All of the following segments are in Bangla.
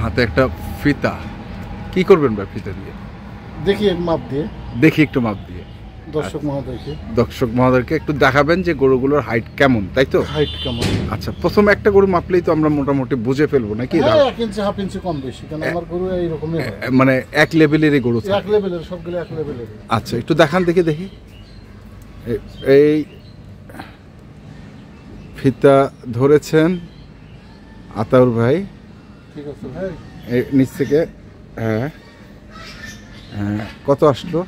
হাতে একটা ফিতা, কি করবেন ভাই ফিতা দিয়ে? দেখি এক মাপ দিয়ে, দেখি একটু মাপ দিয়ে দর্শক মহোদয়কে একটু দেখাবেন যে গরুগুলোর হাইট কেমন, তাই তো? হাইট কেমন। আচ্ছা, প্রথম একটা গরু মাপলেই তো আমরা মোটামুটি বুঝে ফেলবো নাকি? 1 ইঞ্চি হাফ ইঞ্চি কম বেশি, কারণ আমার গরু এইরকমই হয়, মানে এক লেভেলেরই গরু, এক লেভেলের, সবগুলো এক লেভেলের। আচ্ছা, একটু দেখান দেখি। এই ফিতা ধরেছেন আতাউর ভাই, ঠিক আছে ভাই। এই নিচ থেকে হ্যাঁ, কত আসলো?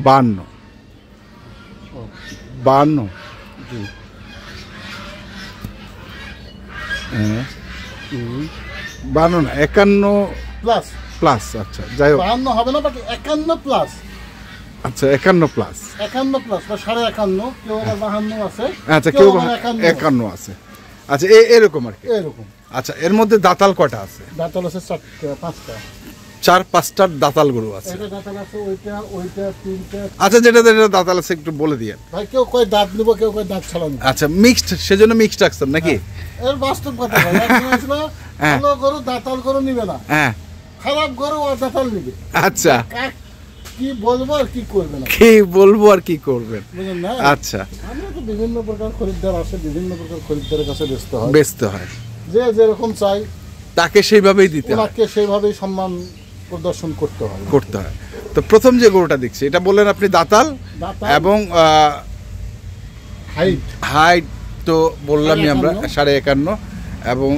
52 জি। হ্যাঁ, 52 না, 51 প্লাস। আচ্ছা, যাই হোক, 52 হবে না, বাট 51 প্লাস। আচ্ছা, 51 প্লাস বা 51.5, কেউ আবার 52 আছে। আচ্ছা, কেউ 51 আছে। আচ্ছা, এরকম আর কি, এরকম। আচ্ছা, এর মধ্যে দাঁতাল কয়টা আছে? দাঁতাল আছে 5টা। 4-5টার দাঁতাল গরু আছে। এটা দাঁতাল আছে, ওইটা 3টা। আচ্ছা, যেটা দাঁতাল আছে একটু বলে দিয়েন ভাই। কেউ কয় দাঁত নিব, কেউ কয় দাঁত ছাড়া নিব। আচ্ছা, মিক্সড, সেজন্য মিক্সড রাখছেন নাকি? এর বাস্তব কথা ভাই, ভালো গরু দাঁতাল গরু নিবে না, হ্যাঁ, খারাপ গরু আর দাঁতাল নিবে। আচ্ছা, কি বলবো আর কি করবে না, কি বলবো আর কি করবেন, বুঝলেন না? আচ্ছা, আমরা তো বিভিন্ন প্রকার খরিদ্দার আসে, বিভিন্ন প্রকার খরিদ্দারের কাছে বেচতে হয়, যে যেরকম চাই তাকে সেইভাবেই দিতে হয়, ওনাকে সেইভাবেই সম্মান প্রদর্শন করতে হয়। তো প্রথম যে গরুটা দেখছি, এটা বললেন আপনি দাঁতাল এবং হাইট তো বললামই আমরা 51.5, এবং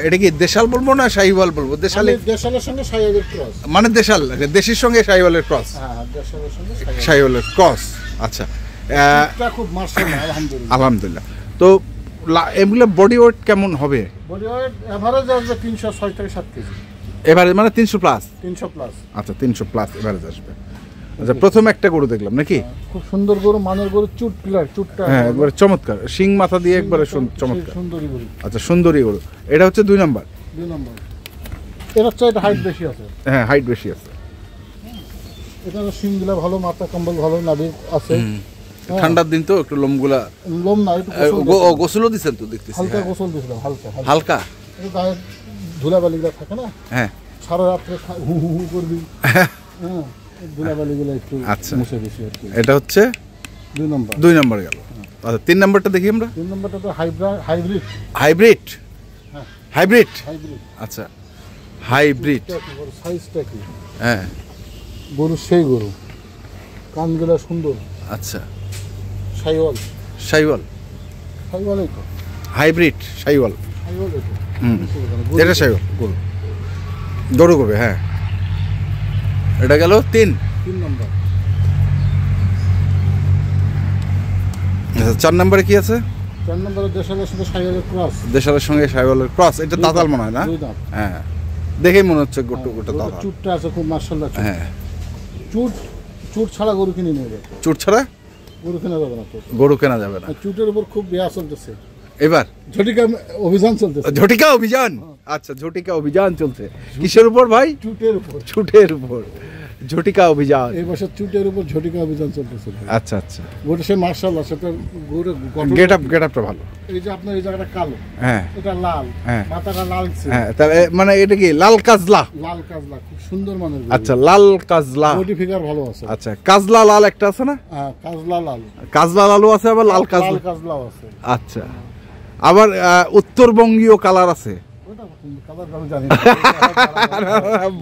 এটা কি দেশাল বলবো না শাহিওয়াল বলবো? দেশালের সঙ্গে শাহিওয়ালের ক্রস, মানে দেশির সঙ্গে শাহিওয়ালের ক্রস। হ্যাঁ, দেশালের সঙ্গে শাহিওয়ালের ক্রস। আচ্ছা, এটা খুব মাশাআল্লাহ, আলহামদুলিল্লাহ। তো এগুলো বডি ওয়েট কেমন হবে? বডি ওয়েট এভারেজ আসবে 306 থেকে 7 কেজি। এভারেজ মানে 300 প্লাস? 300 প্লাস। আচ্ছা, 300 প্লাস এভারেজ আসবে। আচ্ছা, প্রথম একটা গরু দেখলাম নাকি? খুব সুন্দর গরু, মানের গরু, চুটটা হ্যাঁ, একবারে চমৎকার, শিং মাথা দিয়ে একবারে চমৎকার, সুন্দরী গরু। আচ্ছা, সুন্দরী গরু। এটা হচ্ছে 2 নাম্বার। এটা চাইতে হাইট বেশি আছে। হ্যাঁ, হাইট বেশি আছে। এটা শিংগুলা ভালো, মাথা কম্বল ভালো, নাভি আছে। ঠান্ডার দিন তো একটু লোম না, একটু গোসলও দিচ্ছেন তো দেখতেছি? হালকা গোসল দিছিলাম, হালকা। গায়ে ধুলাবালিগুলা থাকে না, হ্যাঁ, সারা রাত্রে হু করবি, হ্যাঁ, ধুলাবালিগুলা একটু মুছে দিছি আর কি। এটা হচ্ছে 2 নাম্বার গেল। আচ্ছা, 3 নাম্বারটা দেখি আমরা। 3 নাম্বারটা তো হাইব্রিড। আচ্ছা, হাইব্রিড সাইজটা কি? হ্যাঁ, গরু সেই গরু, কানগুলা সুন্দর। আচ্ছা, শাহিওয়াল তো হাইব্রিড শাহিওয়াল। এটা শাহিওয়াল গরু করবে। হ্যাঁ, এটা গেল 3 নাম্বার। আচ্ছা, 4 নাম্বারে কি আছে? 4 নাম্বারে দেশালের সঙ্গে শাহিওয়ালের ক্রস। এটা দাঁতাল মনে হয় না? হ্যাঁ, দেখেই মনে হচ্ছে গোটা দাঁতাল। চুটটা আছে খুব মাশাআল্লাহ। হ্যাঁ, চুট ছাড়া গরু কিনে নিয়ে যাবে। চুট ছাড়া গরু কেনা যাবে না তো। গরু কেনা যাবে না। চুটের উপর খুব বিয়া চলতেছে এবার, ঝটিকা অভিযান চলতেছে। ঝটিকা অভিযান। আচ্ছা, ঝটিকা অভিযান চলছে কিসের উপর ভাই? চুটের উপর ঝটিকা অভিযান। এই বছর চুটের উপর ঝটিকা অভিযান চলতেছে। আচ্ছা আচ্ছা, গরু সে মাশাআল্লাহ, সেটা গরু গেটআপটা ভালো। এই যে আপনার এই জায়গাটা কালো, হ্যাঁ, এটা লাল, হ্যাঁ, মাথাটা লালছে। হ্যাঁ, তাহলে মানে এটা কি লাল কাজলা? খুব সুন্দর মানের। আচ্ছা, লাল কাজলা, বডি ফিগার ভালো আছে। আচ্ছা, কাজলা লাল একটা আছে না? হ্যাঁ, কাজলা লালও আছে, আবার লাল কাজলাও আছে। আচ্ছা, আবার উত্তরবঙ্গীয় কালার আছে,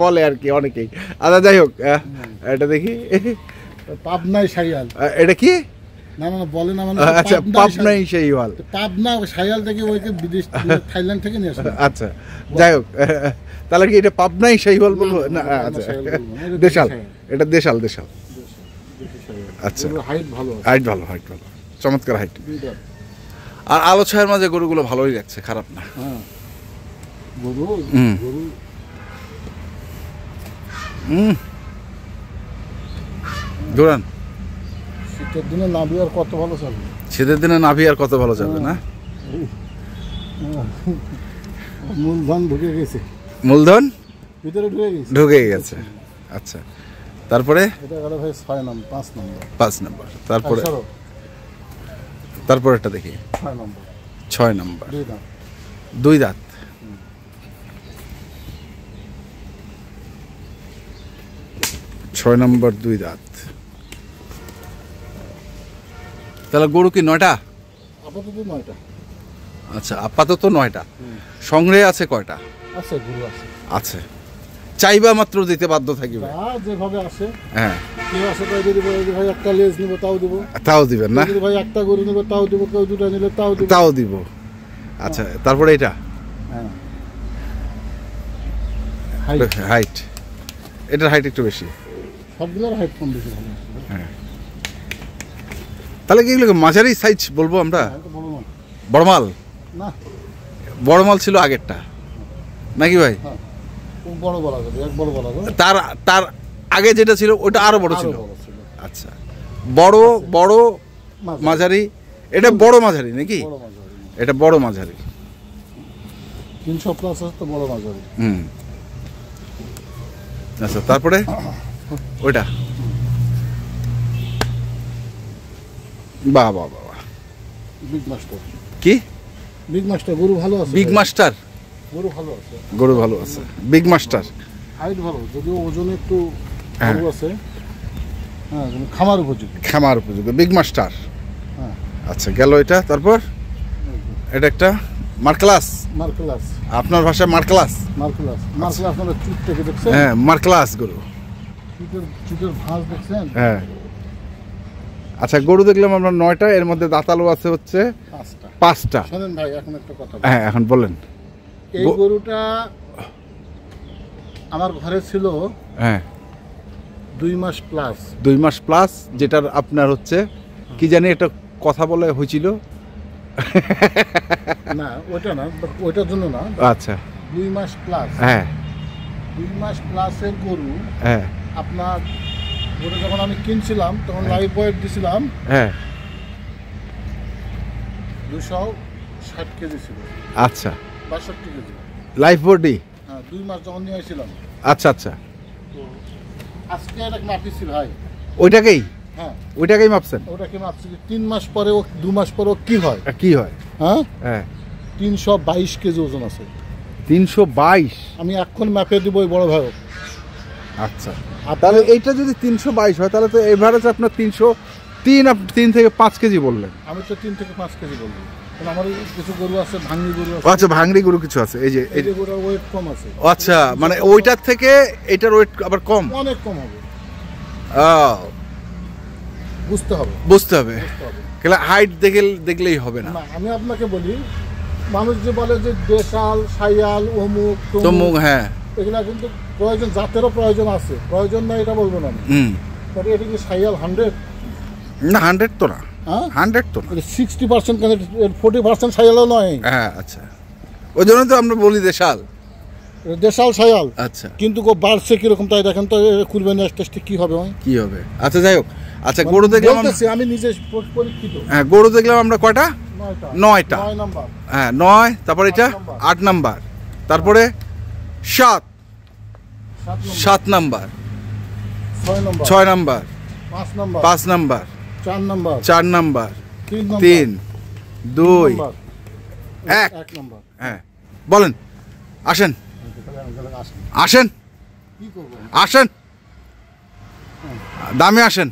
বলে আর কি অনেকেই। আচ্ছা, যাই হোক, এটা দেখি, পাবনাই শাহিওয়াল। এটা কি? না বলে না, মানে আচ্ছা, পাবনাই শাহিওয়াল। পাবনা শাহিওয়াল থেকে ওইকে বিদেশ থাইল্যান্ড থেকে নিয়ে আসে। আচ্ছা, যাই হোক, তাহলে কি এটা পাবনাই শাহিওয়াল বলবো না? আচ্ছা, দেশাল, এটা দেশাল। আচ্ছা, হাইট ভালো, চমৎকার হাইট। আর আলো ছায়ার মাঝে গরুগুলো ভালোই লাগছে, খারাপ না। দৌড়ান। শীতের দিনে নাভি আর কত ভালো চলবে, না? মূলধন ঢুকে গেছে, ভিতরে ঢুকে গেছে। আচ্ছা, তারপরে এটা গেল ভাই 5 নাম্বার। তারপর এটা দেখি 6 নাম্বার। 2 দাঁত। 6 নম্বর 2 দাঁত। তাহলে গরু কি 9টা? আপাতত 9টা। আচ্ছা, আপাতত 9টা। সংগ্রহে আছে কয়টা? আছে, গরু আছে। আছে, চাইবা মাত্র দিতে বাধ্য থাকিবে। যেভাবে আসে। হ্যাঁ, কেউ আসে তাই যদি বলে যে ভাই একটা লেজ নিব তাও দিব, তাও দিবেন না? যদি ভাই একটা গরু নিব তাও দিব, কেউ দুটো নিলে তাও দিব, তাও দিব। আচ্ছা, তারপরে এটা হ্যাঁ হাইট, এটার হাইট একটু বেশি। সবগুলোর হাইট কম বেশি ভালো। হ্যাঁ, তাহলে কি এগুলো মাঝারি সাইজ বলবো আমরা? বড় মাল না, বড় মাল ছিল আগেরটা নাকি ভাই? হ্যাঁ, বড় বলা যাবে, এক বড় বলা যাবে। তার তার আগে যেটা ছিল ওটা আরো বড় ছিল। আচ্ছা, বড় বড় মাঝারি, এটা বড় মাঝারি নাকি? এটা বড় মাঝারি। 300 প্লাস আছে তো, বড় মাঝারি। আচ্ছা, তারপরে ওইটা বাহ বাহ বাহ, বিগ মাস্টার। কি বিগ মাস্টার? গরু ভালো আছে, বিগ মাস্টার। গরু ভালো আছে, গরু ভালো আছে, বিগ মাস্টার। হাইট ভালো, যদিও ওজন একটু ভালো আছে। হ্যাঁ, খামার উপযোগী। খামার উপযোগী বিগ মাস্টার। হ্যাঁ, আচ্ছা, গেল এটা। তারপর এটা একটা মার্কলাস। মার্কলাস, আপনার ভাষায় মার্কলাস। মার্কলাস, মার্কলাস মানে চুট থেকে দেখছেন? হ্যাঁ, মার্কলাস গরু। চুটের ভাঁজ দেখছেন? হ্যাঁ। আচ্ছা, গরু দেখলাম আমরা 9টা, এর মধ্যে দাঁতালো আছে হচ্ছে 5টা। শোনেন ভাই, এখন একটা কথা। হ্যাঁ, এখন বলেন। এই গরুটা আমার ঘরে ছিল হ্যাঁ 2 মাস প্লাস। 2 মাস প্লাস, যেটার আপনার হচ্ছে কি জানি একটা কথা বলে হয়েছিল। না, ওইটা না, ওইটার জন্য না। আচ্ছা, 2 মাস প্লাস। হ্যাঁ 2 মাস প্লাসের গরু। হ্যাঁ আপনার গরু যখন আমি কিনছিলাম তখন লাইভ ওয়েট দিছিলাম, হ্যাঁ 260 কেজি ছিল। আচ্ছা, 62 কেজি লাইফ বডি। হ্যাঁ, 2 মাস যখন নিয়ে আসছিলাম। আচ্ছা আচ্ছা, তো আজকে এটা মাপিছি ভাই। ওইটাকেই? হ্যাঁ, ওইটাকেই মাপছেন? ওটাকে মাপছি। 3 মাস পরে ও, 2 মাস পরে ও কি হয়? কি হয়? হ্যাঁ হ্যাঁ, 322 কেজি ওজন আছে। 322? আমি এখন ম্যাপে দিব ওই বড় ভাই। আচ্ছা, তাহলে এইটা যদি 322 হয় তাহলে তো এভারেজ আপনার 3 থেকে 5 কেজি বললেন। আমি তো 3 থেকে 5 কেজি বলবো, কারণ আমার কিছু গরু আছে, ভাঙনি গরু আছে। আচ্ছা, ভাঙড়ি গরু কিছু আছে, এই যে এই গরুর ওয়েট কম আছে। আচ্ছা, মানে ওইটার থেকে এটার ওয়েট আবার কম? অনেক কম হবে, বুঝতে হবে। বুঝতে হবে, হাইট দেখলেই হবে না। আমি আপনাকে বলি, মানুষ যে বলে যে দেশাল, সাইয়াল, অমুক তমুক, হ্যাঁ, এগুলা কিন্তু প্রয়োজন, জাতেরও প্রয়োজন আছে, প্রয়োজন না এটা বলবো না। তবে এটা কি সাইয়াল 100? না, 100 তো না। 100 তো না, 60%, 40% সাইয়ালও নয়। হ্যাঁ, আচ্ছা, ওই জন্য তো আমরা বলি দেশাল। দেশাল সাইয়াল। আচ্ছা, কিন্তু বাড়ছে কিরকম তাই দেখেন তো, কুরবানি আসতে কি হবে? কি হবে? আচ্ছা, যাই হোক। আচ্ছা, গরু দেখলাম আমি নিজে পরীক্ষিত। হ্যাঁ, গরু দেখলাম আমরা কয়টা? 9টা। 9 নাম্বার। হ্যাঁ, 9, তারপরে এটা 8 নাম্বার, তারপরে 7 number, 6 number, 5 number, 4 number, 3, 2, 1 number. হ্যাঁ, বলেন। আসেন আসেন আসেন, দামে আসেন,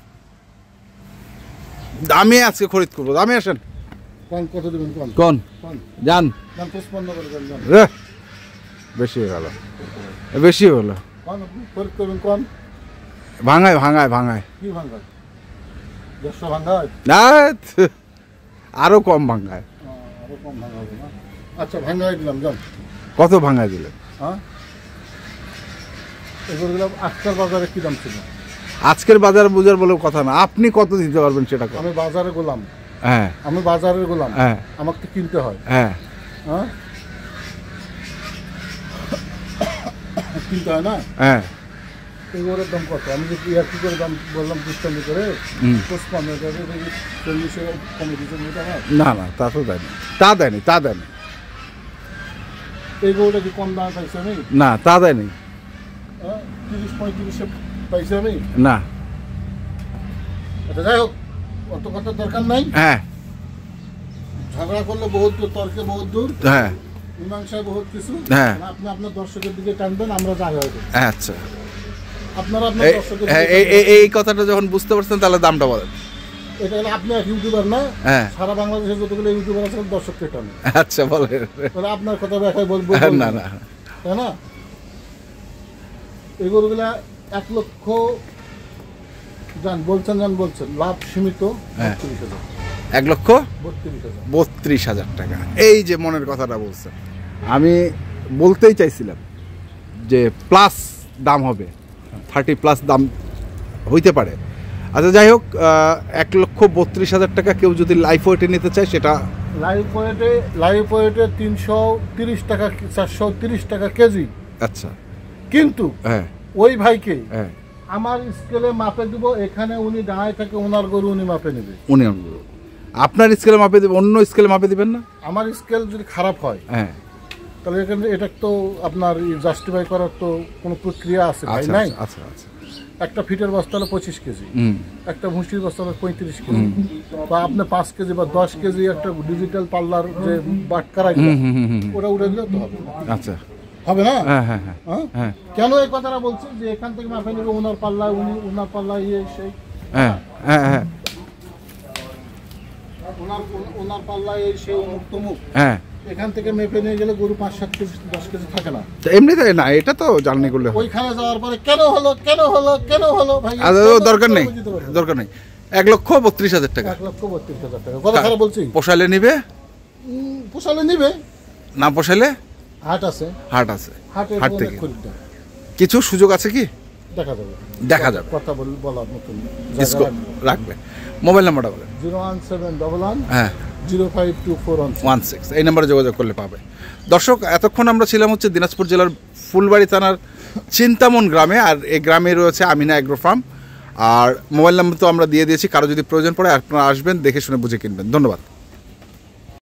দামে আজকে খরিদ করবো, দামে আসেন। কত দিবেন? কোন যান, রে বেশি হয়ে গেল, বেশি হলো। ভাঙায় ভাঙায় ভাঙায়, কি ভাঙায়? 150 ভাঙায় না, আরো কম ভাঙায়। আরো কম ভাঙা হবে না? আচ্ছা, ভাঙায় দিলাম। যান, কত ভাঙায় দিলেন? হ্যাঁ, এগুলো দিলাম। আজকের বাজারে কি দাম ছিল? আজকের বাজার বুঝার বলে কথা না, আপনি কত দিতে পারবেন সেটা? আমি বাজারে গোলাম। হ্যাঁ, আমি বাজারের গোলাম। হ্যাঁ, আমাকে তো কিনতে হয়। হ্যাঁ, হ্যাঁ, কিনতে হয় না? হ্যাঁ, এগুলোর দাম কত? আমি যে কি করে দাম বললাম 55 করে, 55 40 কমে দিচ্ছে। না না, তা তো দেয়নি, তা দেয়নি, তা দেয়নি। এই গরুটা কি কম দামে পাইছি আমি? না, তা দেয়নি। 30-35 পাইছি আমি? না। আচ্ছা, যাই হোক, অত কথার দরকার নাই। হ্যাঁ, ঝগড়া করলে বহুত দূর, তর্কে বহুত দূর, হ্যাঁ, মীমাংসায় বহুত কিছু। হ্যাঁ, আপনি আপনার দর্শকের দিকে টানবেন, আমরা যাই হয়তো। আচ্ছা, আপনারা আপনার দর্শকদের এই কথাটা যখন বুঝতে পারছেন তাহলে দামটা বলেন। এটা হলো আপনি এক ইউটিউবার না, হ্যাঁ সারা বাংলাদেশের যতগুলো ইউটিউবার আছে দর্শক কেটে আনে। আচ্ছা বলেন। তাহলে আপনার কথা ব্যাখ্যায় বলবো না না তাই না? এই গরুগুলা 1 লক্ষ বলছেন লাভ সীমিত 32,000। 1,32,000 টাকা। এই যে মনের কথাটা বলছেন, আমি বলতেই চাইছিলাম যে প্লাস দাম হবে, 30+ দাম হইতে পারে। আচ্ছা যাই হোক, 1,32,000 টাকা কেউ যদি লাইফ ওয়েটে নিতে চায় সেটা লাইভ ওয়েটে 330 টাকা 430 টাকা কেজি। আচ্ছা কিন্তু হ্যাঁ ওই ভাইকে হ্যাঁ আমার স্কেলে মাপে দিব, এখানে উনি দাঁড়ায় থাকে, ওনার গরু উনি মাপে নেবে। উনি আপনার স্কেলে মাপে দেবেন, অন্য স্কেলে মাপে দিবেন না? আমার স্কেল যদি খারাপ হয় হ্যাঁ তাহলে এখানে এটা তো আপনার জাস্টিফাই করার তো কোনো প্রক্রিয়া আছে ভাই আচ্ছা নাই? আচ্ছা আচ্ছা একটা ফিটের বস্তা হলো 25 কেজি, একটা ভুসির বস্তা হলো 35 কেজি, বা আপনি 5 কেজি বা 10 কেজি একটা ডিজিটাল পাল্লার যে বাটকারা ওটা উঠে দিলে তো হবে। আচ্ছা হবে না? হ্যাঁ হ্যাঁ হ্যাঁ কেন এই কথাটা বলছি যে এখান থেকে মাপে নেবে ওনার পাল্লা, উনি ওনার পাল্লা সেই হ্যাঁ হ্যাঁ হ্যাঁ ওনার পাল্লা সেই অমুক তমুক, হ্যাঁ এখান থেকে মেপে নিয়ে গেলে গরু 5-7 কেজি 10 কেজি থাকে না। এমনিতে না, এটা তো জার্নি করলে ওইখানে যাওয়ার পরে কেন হলো ভাই, দরকার নেই 1,32,000 টাকা। 1,32,000 টাকা কথা খারাপ বলছি? পোষালে নিবে, পোষালে নিবে, না পোষালে হাট আছে, হাট থেকে খরিদ্দার কিছু সুযোগ আছে কি দেখা যাবে কথা বলার মতন রাখবে। মোবাইল নাম্বারটা বলেন। 01711 হ্যাঁ 052416 এই নাম্বারে যোগাযোগ করলে পাবে। দর্শক, এতক্ষণ আমরা ছিলাম হচ্ছে দিনাজপুর জেলার ফুলবাড়ি থানার চিন্তামন গ্রামে, আর এই গ্রামে রয়েছে আমিনা এগ্রো ফার্ম। আর মোবাইল নাম্বার তো আমরা দিয়ে দিয়েছি, কারো যদি প্রয়োজন পড়ে আপনারা আসবেন, দেখে শুনে বুঝে কিনবেন। ধন্যবাদ।